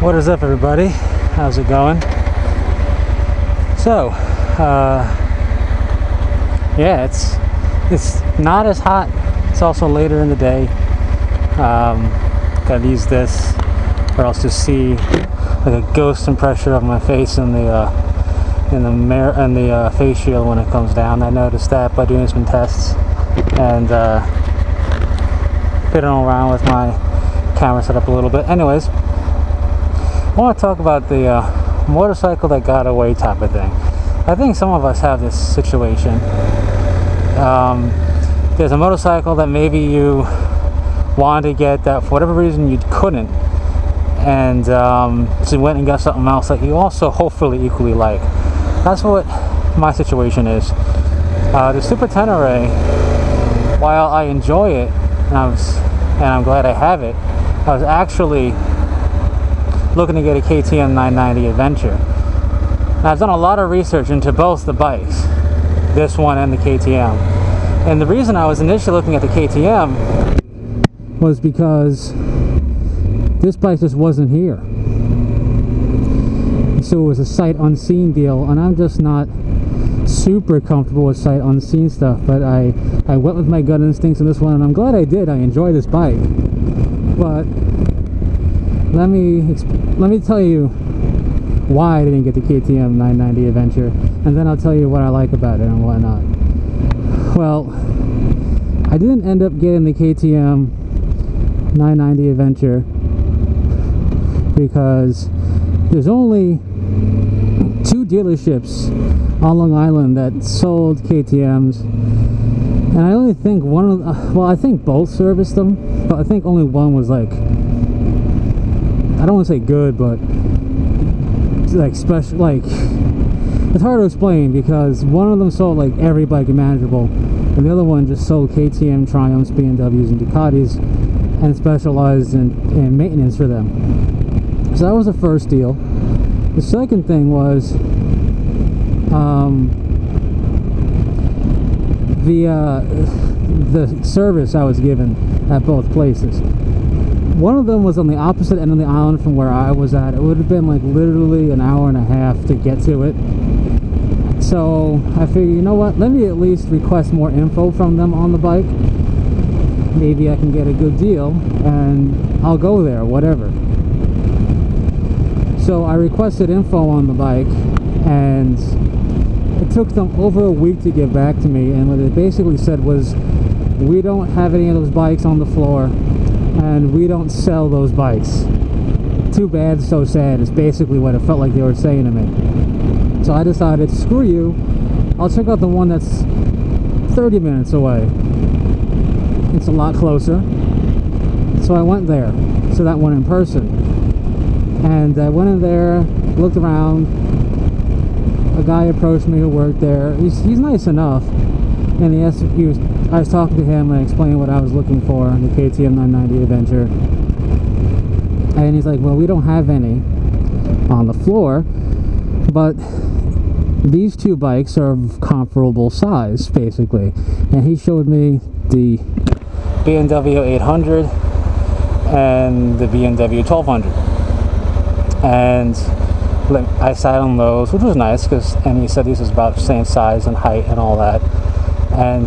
What is up, everybody? How's it going? So, yeah, it's not as hot. It's also later in the day. Gotta use this, or else just see like a ghost impression of my face in the mirror and the face shield when it comes down. I noticed that by doing some tests and fiddling around with my camera setup a little bit. Anyways, I want to talk about the motorcycle that got away type of thing. I think some of us have this situation. There's a motorcycle that maybe you wanted to get that for whatever reason you couldn't, and so you went and got something else that you also hopefully equally like. That's what my situation is. The Super Tenere, while I enjoy it and I'm glad I have it, I was actually looking to get a KTM 990 Adventure. Now, I've done a lot of research into both the bikes, this one and the KTM. And the reason I was initially looking at the KTM was because this bike just wasn't here. So it was a sight unseen deal, and I'm just not super comfortable with sight unseen stuff. But I went with my gut instincts in this one, and I'm glad I did. I enjoy this bike. But let me tell you why I didn't get the KTM 990 Adventure, and then I'll tell you what I like about it and whatnot. Well, I didn't end up getting the KTM 990 Adventure because there's only 2 dealerships on Long Island that sold KTMs, and I only think one of well, I think both serviced them, but I think only one was like, I don't want to say good, but like special. Like, it's hard to explain because one of them sold like every bike imaginable, and the other one just sold KTM, Triumphs, BMWs, and Ducatis, and specialized in maintenance for them. So that was the first deal. The second thing was the service I was given at both places. One of them was on the opposite end of the island from where I was at. It would have been like literally an hour and a half to get to it. So I figured, you know what, let me at least request more info from them on the bike. Maybe I can get a good deal and I'll go there, whatever. So I requested info on the bike, and it took them over a week to get back to me, and what they basically said was, we don't have any of those bikes on the floor, and we don't sell those bikes. Too bad, so sad, is basically what it felt like they were saying to me. So I decided, screw you, I'll check out the one that's 30 minutes away. It's a lot closer. So I went there, so that one in person. And I went in there, looked around. A guy approached me who worked there. He's nice enough. And I was talking to him and explaining what I was looking for, the KTM 990 Adventure. And he's like, well, we don't have any on the floor, but these 2 bikes are of comparable size, basically. And he showed me the BMW 800 and the BMW 1200. And I sat on those, which was nice, and he said this was about the same size and height and all that. And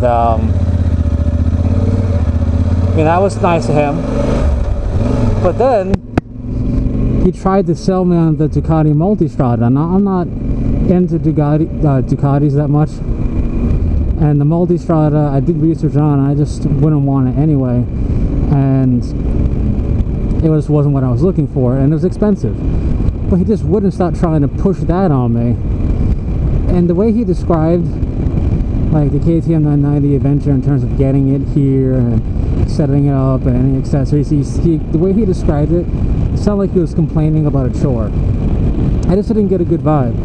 that was nice of him. But then he tried to sell me on the Ducati Multistrada, and I'm not into Ducatis that much. And the Multistrada, I did research on, and I just wouldn't want it anyway. And it just wasn't what I was looking for, and it was expensive. But he just wouldn't stop trying to push that on me. And the way he described like the KTM 990 Adventure in terms of getting it here and setting it up and any accessories, the way he described it, it sounded like he was complaining about a chore. I just didn't get a good vibe.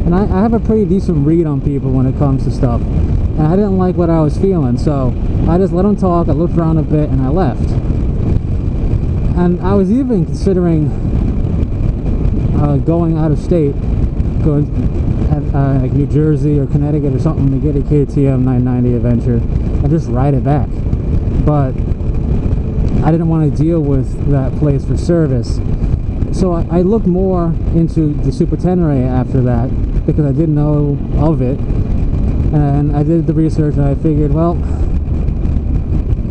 And I have a pretty decent read on people when it comes to stuff, and I didn't like what I was feeling, so I just let him talk. I looked around a bit and I left. And I was even considering going out of state, going like New Jersey or Connecticut or something, to get a KTM 990 Adventure and just ride it back. But I didn't want to deal with that place for service. So I looked more into the Super Tenere after that because I didn't know of it, and I did the research and I figured, well,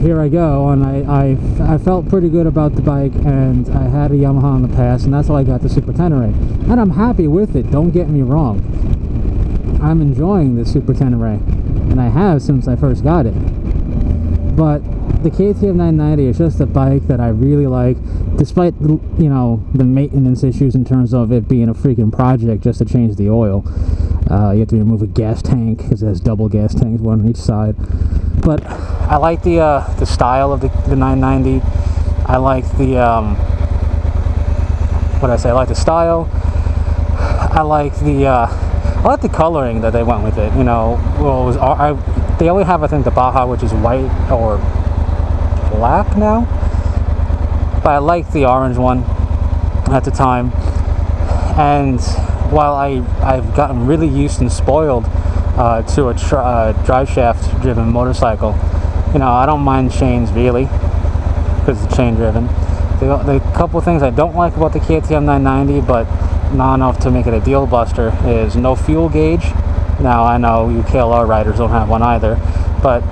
here I go, and I felt pretty good about the bike, and I had a Yamaha in the past, and that's how I got the Super Tenere, and I'm happy with it, don't get me wrong. I'm enjoying the Super Tenere, and I have since I first got it. But the KTM 990 is just a bike that I really like, despite the, you know, the maintenance issues in terms of it being a freaking project just to change the oil. You have to remove a gas tank because it has double gas tanks, one on each side. But I like the style of the 990. I like the I like the style. I like the coloring that they went with it. You know, well, it was, they only have, I think, the Baja, which is white or black now, but I liked the orange one at the time. And while I've gotten really used and spoiled to a drive shaft driven motorcycle, you know, I don't mind chains really because it's chain driven. The couple things I don't like about the KTM 990, but not enough to make it a deal buster, is no fuel gauge. Now I know you KLR riders don't have one either, but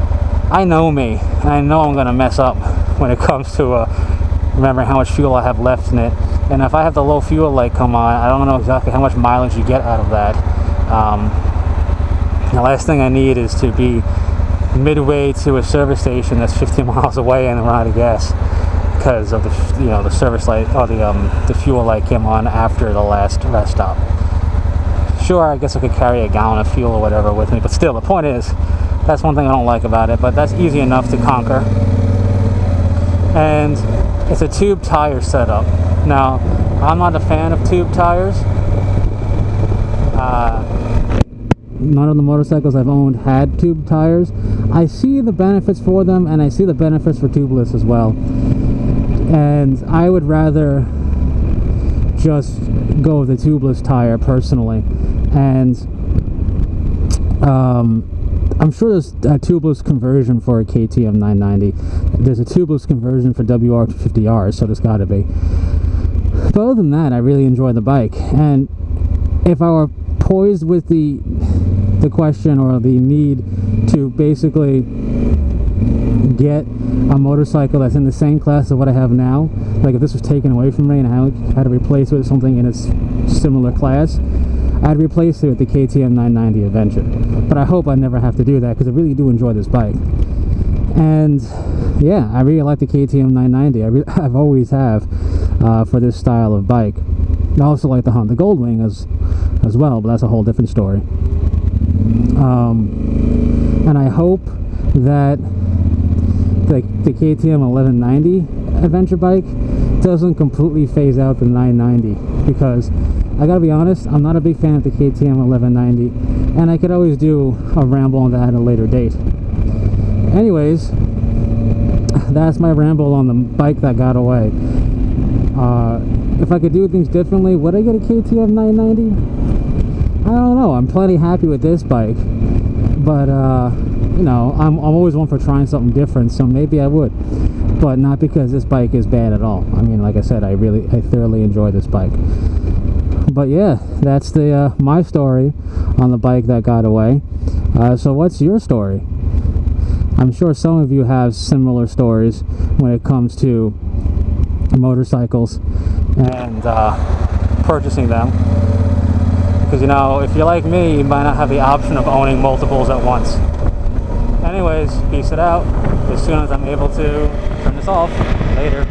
I know me, and I know I'm gonna mess up when it comes to remembering how much fuel I have left in it. And if I have the low fuel light come on, I don't know exactly how much mileage you get out of that. The last thing I need is to be midway to a service station that's 15 miles away and run out of gas because of the, you know, the service light or the fuel light came on after the last rest stop. Sure, I guess I could carry a gallon of fuel or whatever with me, but still, the point is, that's one thing I don't like about it, but that's easy enough to conquer. And it's a tube tire setup. Now, I'm not a fan of tube tires. None of the motorcycles I've owned had tube tires. I see the benefits for them, and I see the benefits for tubeless as well. And I would rather just go with the tubeless tire personally. And I'm sure there's a tubeless conversion for a KTM 990. There's a tubeless conversion for WR250R, so there's gotta be. But other than that, I really enjoy the bike. And if I were poised with the question or the need to basically get a motorcycle that's in the same class of what I have now, like if this was taken away from me and I had to replace it with something in its similar class, I'd replace it with the KTM 990 Adventure. But I hope I never have to do that because I really do enjoy this bike. And yeah, I really like the KTM 990. I've always have for this style of bike. I also like the Honda Goldwing as well, but that's a whole different story. And I hope that the KTM 1190 adventure bike doesn't completely phase out the 990, because I gotta be honest, I'm not a big fan of the KTM 1190, and I could always do a ramble on that at a later date. Anyways, that's my ramble on the bike that got away. If I could do things differently, would I get a KTM 990? I don't know. I'm plenty happy with this bike, but you know, I'm always one for trying something different, so maybe I would, but not because this bike is bad at all. I mean, like I said, I thoroughly enjoy this bike. But yeah, that's my story on the bike that got away. So what's your story? I'm sure some of you have similar stories when it comes to motorcycles and purchasing them. Because, you know, if you're like me, you might not have the option of owning multiples at once. Anyways, peace it out. As soon as I'm able to turn this off. Later.